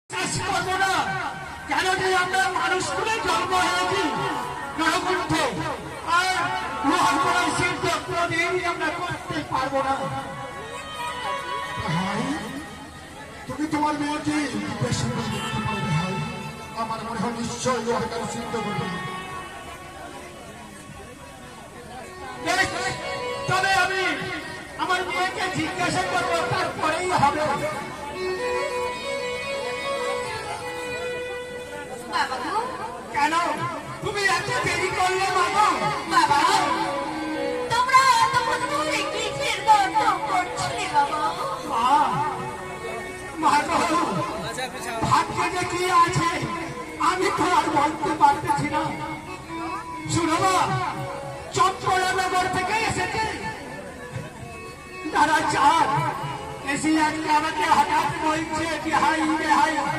বিশ্বাস করবো না কেন যে আমরা মানুষ করে জন্ম হয়েছি নরকণ্ঠে, আর লোহার করার শিল্প কোনদিনই আমরা করতে পারবো না। ভাই, তুমি তোমার মেয়েকে বেশ সুন্দর দেখতে পারবে ভাই। আমার মনে হয় নিশ্চয় লোহার সিদ্ধ করবে। বেশ, তবে আমি আমার মেয়েকে জিজ্ঞাসা করবো, তারপরেই হবে। বাবা গো, কেন তুমি এত দেরি করলে বাবা? বাবা তোমরা এতক্ষণ ধরে কিসের গল্প করছিলে বাবা? ভাগ্যে যে কি আছে আমি তো আর বলতে পারতেছি না। শুনো মা, চট্টগ্রাম নগর থেকে এসেছে তারা চার এসে আজকে আমাকে হঠাৎ বলছে যে হাই রে হাই।